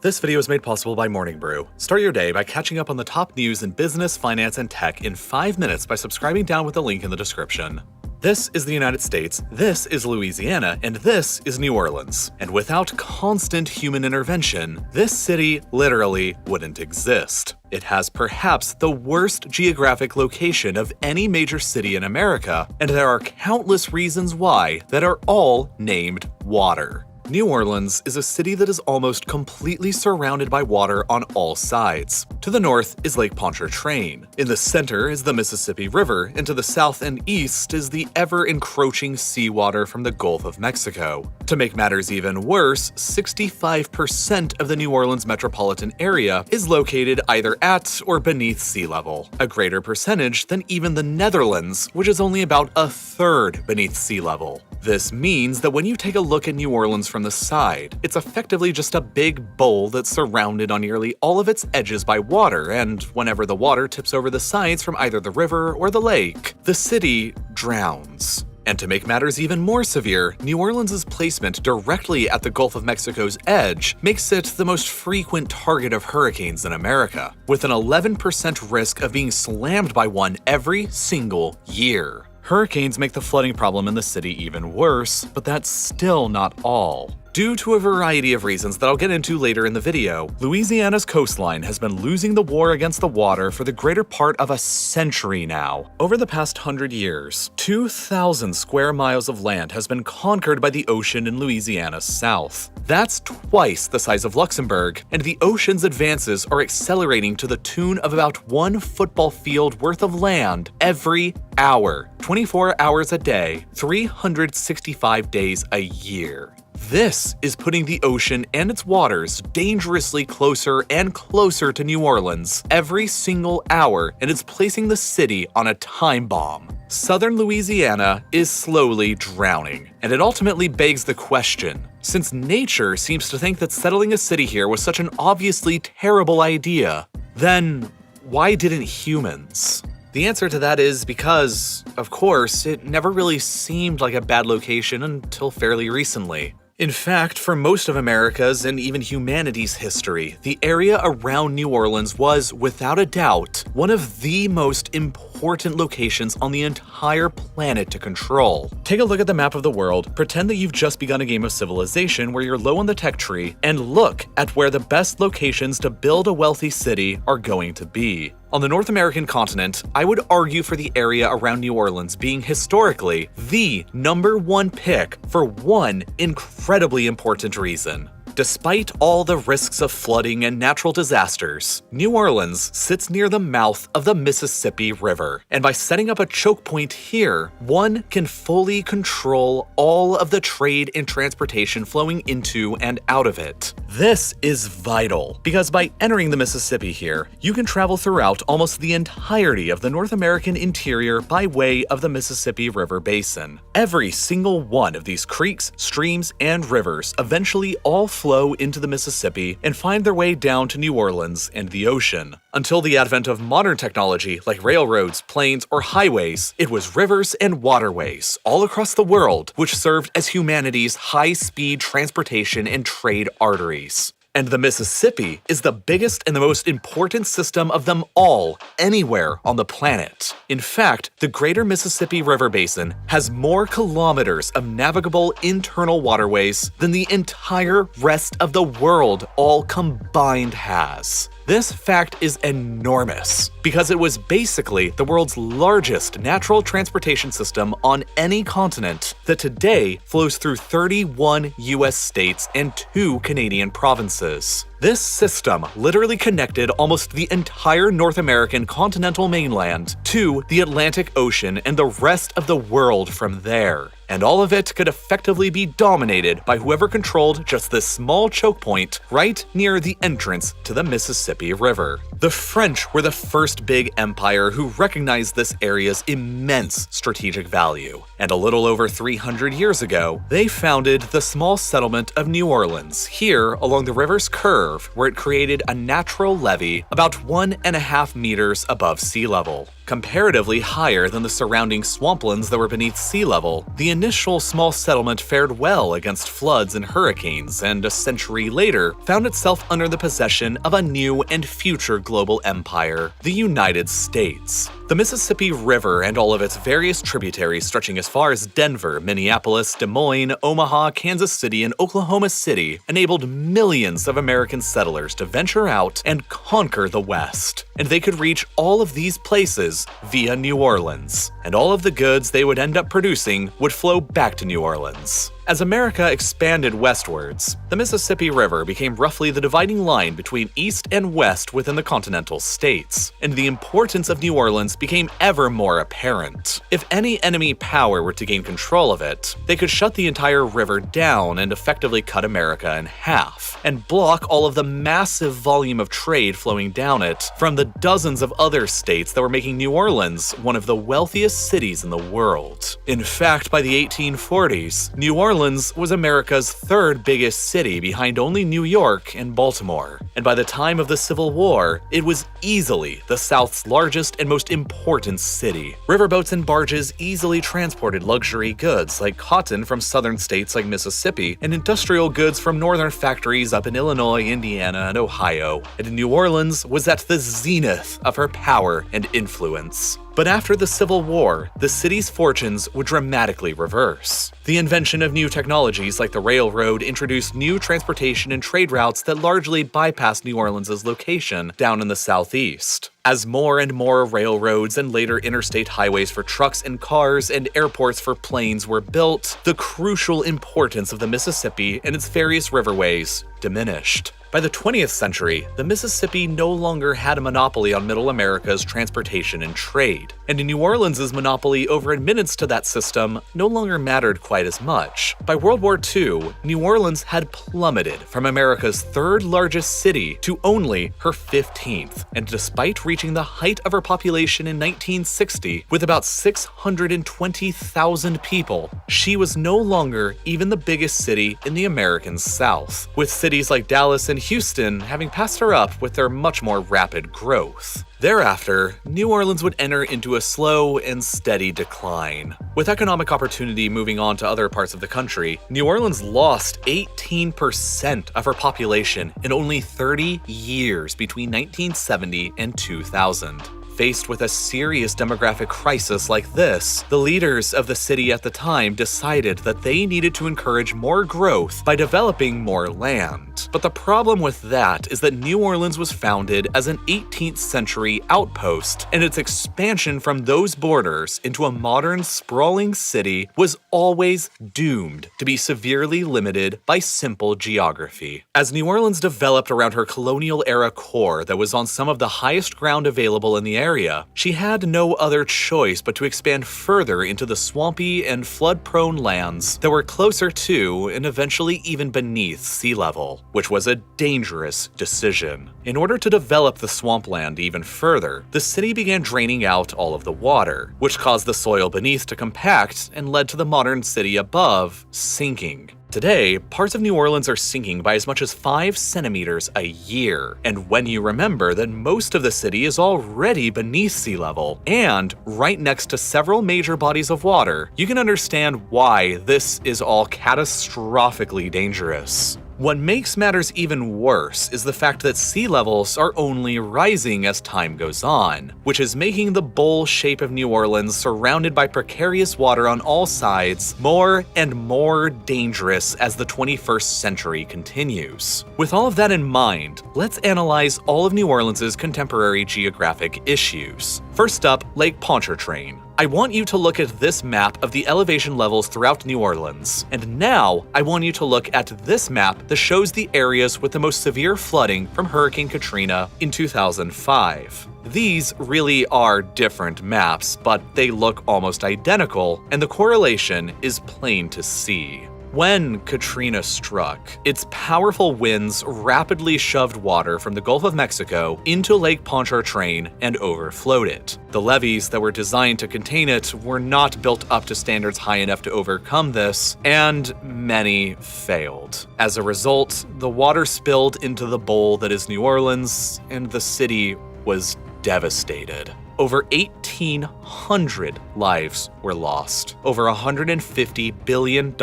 This video is made possible by Morning Brew. Start your day by catching up on the top news in business, finance, and tech in 5 minutes by subscribing down with the link in the description. This is the United States, this is Louisiana, and this is New Orleans. And without constant human intervention, this city literally wouldn't exist. It has perhaps the worst geographic location of any major city in America, and there are countless reasons why that are all named water. New Orleans is a city that is almost completely surrounded by water on all sides. To the north is Lake Pontchartrain. In the center is the Mississippi River, and to the south and east is the ever-encroaching seawater from the Gulf of Mexico. To make matters even worse, 65% of the New Orleans metropolitan area is located either at or beneath sea level, a greater percentage than even the Netherlands, which is only about a third beneath sea level. This means that when you take a look at New Orleans from the side, it's effectively just a big bowl that's surrounded on nearly all of its edges by water, and whenever the water tips over the sides from either the river or the lake, the city drowns. And to make matters even more severe, New Orleans' placement directly at the Gulf of Mexico's edge makes it the most frequent target of hurricanes in America, with an 11% risk of being slammed by one every single year. Hurricanes make the flooding problem in the city even worse, but that's still not all. Due to a variety of reasons that I'll get into later in the video, Louisiana's coastline has been losing the war against the water for the greater part of a century now. Over the past 100 years, 2,000 square miles of land has been conquered by the ocean in Louisiana's south. That's twice the size of Luxembourg, and the ocean's advances are accelerating to the tune of about one football field worth of land every hour, 24 hours a day, 365 days a year. This is putting the ocean and its waters dangerously closer and closer to New Orleans every single hour, and it's placing the city on a time bomb. Southern Louisiana is slowly drowning, and it ultimately begs the question, since nature seems to think that settling a city here was such an obviously terrible idea, then why didn't humans? The answer to that is because, of course, it never really seemed like a bad location until fairly recently. In fact, for most of America's and even humanity's history, the area around New Orleans was, without a doubt, one of the most important locations on the entire planet to control. Take a look at the map of the world, pretend that you've just begun a game of Civilization where you're low on the tech tree, and look at where the best locations to build a wealthy city are going to be. On the North American continent, I would argue for the area around New Orleans being historically the #1 pick for one incredibly important reason. Despite all the risks of flooding and natural disasters, New Orleans sits near the mouth of the Mississippi River, and by setting up a choke point here, one can fully control all of the trade and transportation flowing into and out of it. This is vital, because by entering the Mississippi here, you can travel throughout almost the entirety of the North American interior by way of the Mississippi River Basin. Every single one of these creeks, streams, and rivers eventually all flow into the Mississippi and find their way down to New Orleans and the ocean. Until the advent of modern technology like railroads, planes, or highways, it was rivers and waterways all across the world which served as humanity's high-speed transportation and trade arteries. And the Mississippi is the biggest and the most important system of them all anywhere on the planet. In fact, the greater Mississippi River Basin has more kilometers of navigable internal waterways than the entire rest of the world all combined has. This fact is enormous, because it was basically the world's largest natural transportation system on any continent that today flows through 31 US states and 2 Canadian provinces. This system literally connected almost the entire North American continental mainland to the Atlantic Ocean and the rest of the world from there. And all of it could effectively be dominated by whoever controlled just this small choke point right near the entrance to the Mississippi River. The French were the first big empire who recognized this area's immense strategic value, and a little over 300 years ago, they founded the small settlement of New Orleans, here along the river's curve, where it created a natural levee about 1.5 meters above sea level. Comparatively higher than the surrounding swamplands that were beneath sea level, the initial small settlement fared well against floods and hurricanes, and a century later found itself under the possession of a new and future global empire, the United States. The Mississippi River and all of its various tributaries stretching as far as Denver, Minneapolis, Des Moines, Omaha, Kansas City, and Oklahoma City enabled millions of American settlers to venture out and conquer the West. And they could reach all of these places via New Orleans, and all of the goods they would end up producing would flow back to New Orleans. As America expanded westwards, the Mississippi River became roughly the dividing line between east and west within the continental states, and the importance of New Orleans became ever more apparent. If any enemy power were to gain control of it, they could shut the entire river down and effectively cut America in half, and block all of the massive volume of trade flowing down it from the dozens of other states that were making New Orleans one of the wealthiest cities in the world. In fact, by the 1840s, New Orleans was America's third biggest city behind only New York and Baltimore, and by the time of the Civil War, it was easily the South's largest and most important city. Riverboats and barges easily transported luxury goods like cotton from southern states like Mississippi and industrial goods from northern factories up in Illinois, Indiana, and Ohio, and New Orleans was at the zenith of her power and influence. But after the Civil War, the city's fortunes would dramatically reverse. The invention of new technologies like the railroad introduced new transportation and trade routes that largely bypassed New Orleans' location down in the southeast. As more and more railroads and later interstate highways for trucks and cars and airports for planes were built, the crucial importance of the Mississippi and its various riverways diminished. By the 20th century, the Mississippi no longer had a monopoly on Middle America's transportation and trade, and New Orleans' monopoly over admittance to that system no longer mattered quite as much. By World War II, New Orleans had plummeted from America's third largest city to only her 15th, and despite reaching the height of her population in 1960 with about 620,000 people, she was no longer even the biggest city in the American South, with cities like Dallas and Houston having passed her up with their much more rapid growth. Thereafter, New Orleans would enter into a slow and steady decline. With economic opportunity moving on to other parts of the country, New Orleans lost 18% of her population in only 30 years between 1970 and 2000. Faced with a serious demographic crisis like this, the leaders of the city at the time decided that they needed to encourage more growth by developing more land. But the problem with that is that New Orleans was founded as an 18th century outpost, and its expansion from those borders into a modern, sprawling city was always doomed to be severely limited by simple geography. As New Orleans developed around her colonial-era core that was on some of the highest ground available in the area, she had no other choice but to expand further into the swampy and flood-prone lands that were closer to and eventually even beneath sea level, which was a dangerous decision. In order to develop the swampland even further, the city began draining out all of the water, which caused the soil beneath to compact and led to the modern city above sinking. Today, parts of New Orleans are sinking by as much as 5 centimeters a year, and when you remember that most of the city is already beneath sea level and right next to several major bodies of water, you can understand why this is all catastrophically dangerous. What makes matters even worse is the fact that sea levels are only rising as time goes on, which is making the bowl shape of New Orleans surrounded by precarious water on all sides more and more dangerous as the 21st century continues. With all of that in mind, let's analyze all of New Orleans' contemporary geographic issues. First up, Lake Pontchartrain. I want you to look at this map of the elevation levels throughout New Orleans, and now I want you to look at this map that shows the areas with the most severe flooding from Hurricane Katrina in 2005. These really are different maps, but they look almost identical, and the correlation is plain to see. When Katrina struck, its powerful winds rapidly shoved water from the Gulf of Mexico into Lake Pontchartrain and overflowed it. The levees that were designed to contain it were not built up to standards high enough to overcome this, and many failed. As a result, the water spilled into the bowl that is New Orleans, and the city was devastated. Over 1,800 lives were lost. Over $150 billion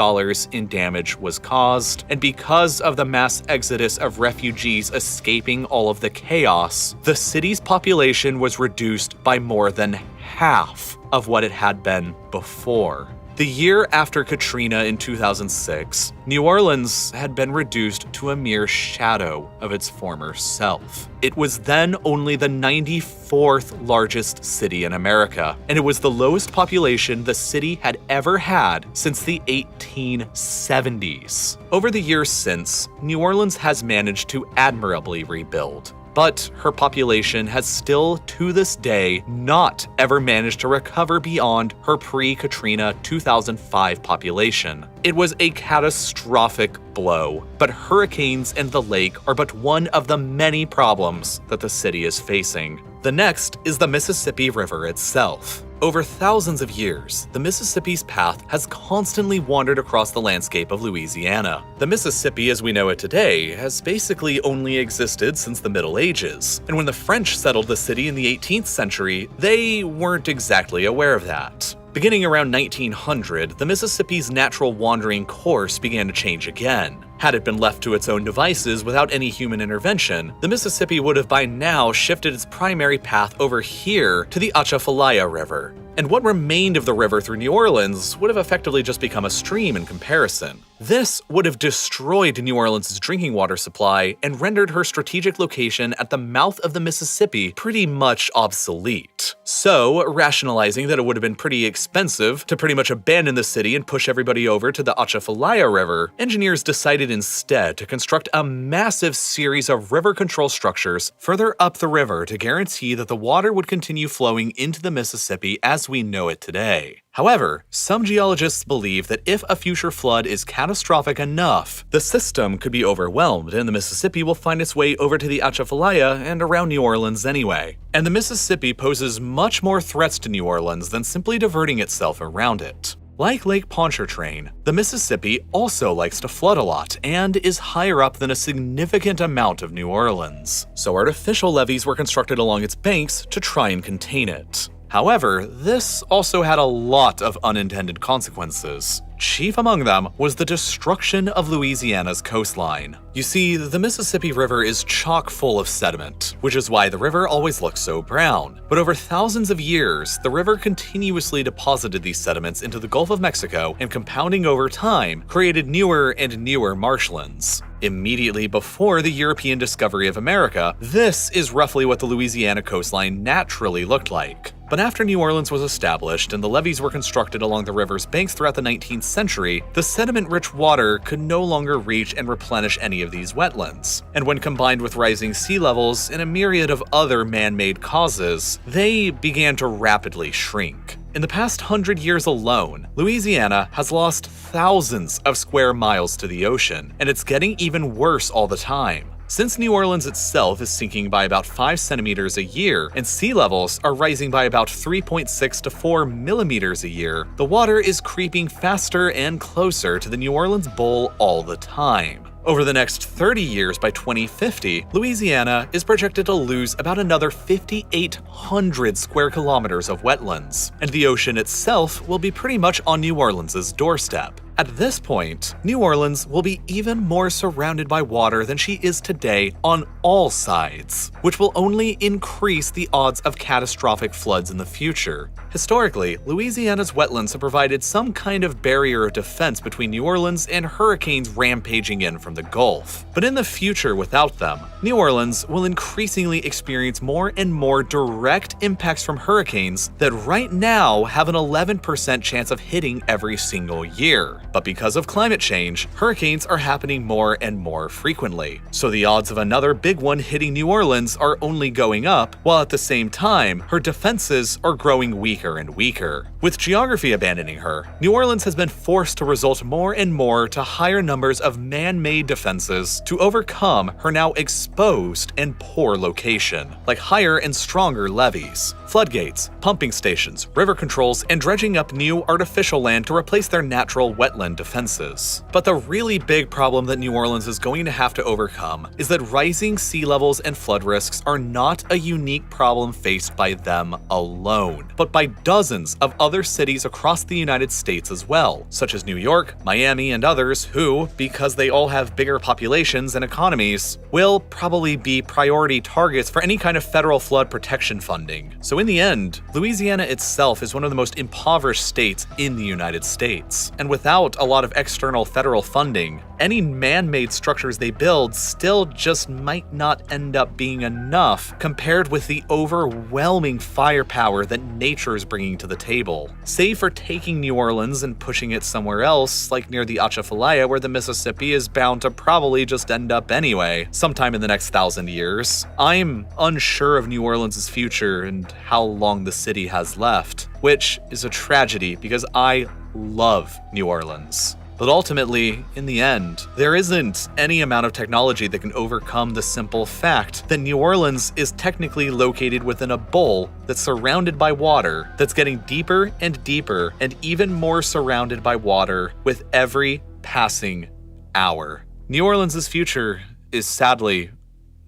in damage was caused, and because of the mass exodus of refugees escaping all of the chaos, the city's population was reduced by more than half of what it had been before. The year after Katrina in 2006, New Orleans had been reduced to a mere shadow of its former self. It was then only the 94th largest city in America, and it was the lowest population the city had ever had since the 1870s. Over the years since, New Orleans has managed to admirably rebuild. But her population has still, to this day, not ever managed to recover beyond her pre-Katrina 2005 population. It was a catastrophic blow, but hurricanes and the lake are but one of the many problems that the city is facing. The next is the Mississippi River itself. Over thousands of years, the Mississippi's path has constantly wandered across the landscape of Louisiana. The Mississippi as we know it today has basically only existed since the Middle Ages, and when the French settled the city in the 18th century, they weren't exactly aware of that. Beginning around 1900, the Mississippi's natural wandering course began to change again. Had it been left to its own devices without any human intervention, the Mississippi would have by now shifted its primary path over here to the Atchafalaya River. And what remained of the river through New Orleans would have effectively just become a stream in comparison. This would have destroyed New Orleans' drinking water supply and rendered her strategic location at the mouth of the Mississippi pretty much obsolete. So, rationalizing that it would have been pretty expensive to pretty much abandon the city and push everybody over to the Atchafalaya River, engineers decided instead to construct a massive series of river control structures further up the river to guarantee that the water would continue flowing into the Mississippi as we know it today. However, some geologists believe that if a future flood is catastrophic enough, the system could be overwhelmed and the Mississippi will find its way over to the Atchafalaya and around New Orleans anyway. And the Mississippi poses much more threats to New Orleans than simply diverting itself around it. Like Lake Pontchartrain, the Mississippi also likes to flood a lot and is higher up than a significant amount of New Orleans. So artificial levees were constructed along its banks to try and contain it. However, this also had a lot of unintended consequences. Chief among them was the destruction of Louisiana's coastline. You see, the Mississippi River is chock full of sediment, which is why the river always looks so brown. But over thousands of years, the river continuously deposited these sediments into the Gulf of Mexico and, compounding over time, created newer and newer marshlands. Immediately before the European discovery of America, this is roughly what the Louisiana coastline naturally looked like. But after New Orleans was established and the levees were constructed along the river's banks throughout the 19th century, the sediment-rich water could no longer reach and replenish any of these wetlands. And when combined with rising sea levels and a myriad of other man-made causes, they began to rapidly shrink. In the past 100 years alone, Louisiana has lost thousands of square miles to the ocean, and it's getting even worse all the time. Since New Orleans itself is sinking by about 5 centimeters a year, and sea levels are rising by about 3.6 to 4 millimeters a year, the water is creeping faster and closer to the New Orleans Bowl all the time. Over the next 30 years, by 2050, Louisiana is projected to lose about another 5,800 square kilometers of wetlands, and the ocean itself will be pretty much on New Orleans' doorstep. At this point, New Orleans will be even more surrounded by water than she is today on all sides, which will only increase the odds of catastrophic floods in the future. Historically, Louisiana's wetlands have provided some kind of barrier of defense between New Orleans and hurricanes rampaging in from the Gulf. But in the future without them, New Orleans will increasingly experience more and more direct impacts from hurricanes that right now have an 11% chance of hitting every single year. But because of climate change, hurricanes are happening more and more frequently. So the odds of another big one hitting New Orleans are only going up, while at the same time, her defenses are growing weaker and weaker. With geography abandoning her, New Orleans has been forced to resort more and more to higher numbers of man-made defenses to overcome her now exposed and poor location, like higher and stronger levees, floodgates, pumping stations, river controls, and dredging up new artificial land to replace their natural wetland defenses. But the really big problem that New Orleans is going to have to overcome is that rising sea levels and flood risks are not a unique problem faced by them alone, but by dozens of other cities across the United States as well, such as New York, Miami, and others who, because they all have bigger populations and economies, will probably be priority targets for any kind of federal flood protection funding. So in the end, Louisiana itself is one of the most impoverished states in the United States, and without a lot of external federal funding, any man-made structures they build still just might not end up being enough compared with the overwhelming firepower that nature is bringing to the table. Save for taking New Orleans and pushing it somewhere else, like near the Atchafalaya where the Mississippi is bound to probably just end up anyway, sometime in the next 1,000 years. I'm unsure of New Orleans' future and how long the city has left, which is a tragedy because I love New Orleans. But ultimately, in the end, there isn't any amount of technology that can overcome the simple fact that New Orleans is technically located within a bowl that's surrounded by water that's getting deeper and deeper and even more surrounded by water with every passing hour. New Orleans' future is sadly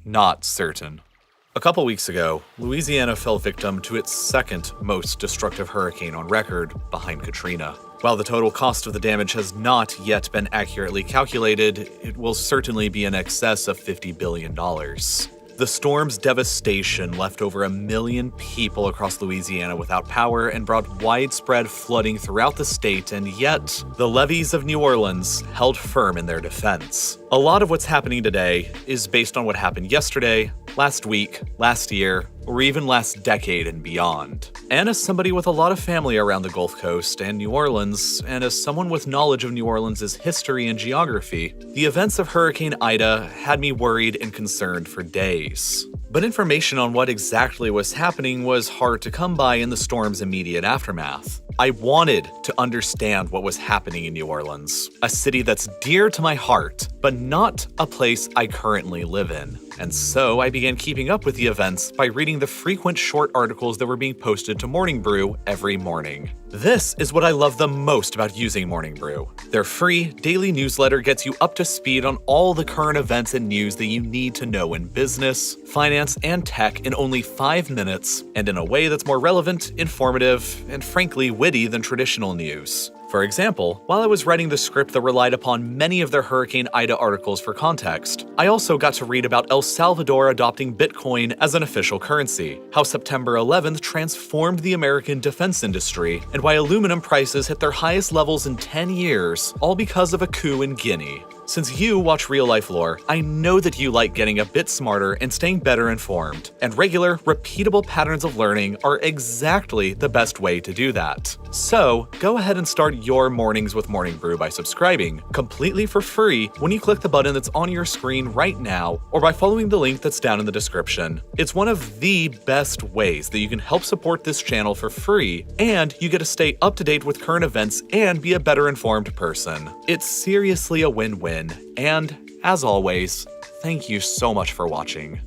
not certain. A couple weeks ago, Louisiana fell victim to its second most destructive hurricane on record, behind Katrina. While the total cost of the damage has not yet been accurately calculated, it will certainly be in excess of $50 billion. The storm's devastation left over 1 million people across Louisiana without power and brought widespread flooding throughout the state, and yet, the levees of New Orleans held firm in their defense. A lot of what's happening today is based on what happened yesterday, last week, last year, or even last decade and beyond. And as somebody with a lot of family around the Gulf Coast and New Orleans, and as someone with knowledge of New Orleans' history and geography, the events of Hurricane Ida had me worried and concerned for days. But information on what exactly was happening was hard to come by in the storm's immediate aftermath. I wanted to understand what was happening in New Orleans, a city that's dear to my heart, but not a place I currently live in. And so I began keeping up with the events by reading the frequent short articles that were being posted to Morning Brew every morning. This is what I love the most about using Morning Brew. Their free daily newsletter gets you up to speed on all the current events and news that you need to know in business, finance, and tech in only 5 minutes, and in a way that's more relevant, informative, and frankly witty than traditional news. For example, while I was writing the script that relied upon many of their Hurricane Ida articles for context, I also got to read about El Salvador adopting Bitcoin as an official currency, how September 11th transformed the American defense industry, and why aluminum prices hit their highest levels in 10 years, all because of a coup in Guinea. Since you watch RealLifeLore, I know that you like getting a bit smarter and staying better informed, and regular, repeatable patterns of learning are exactly the best way to do that. So, go ahead and start your mornings with Morning Brew by subscribing, completely for free, when you click the button that's on your screen right now, or by following the link that's down in the description. It's one of the best ways that you can help support this channel for free, and you get to stay up to date with current events and be a better informed person. It's seriously a win-win. And, as always, thank you so much for watching.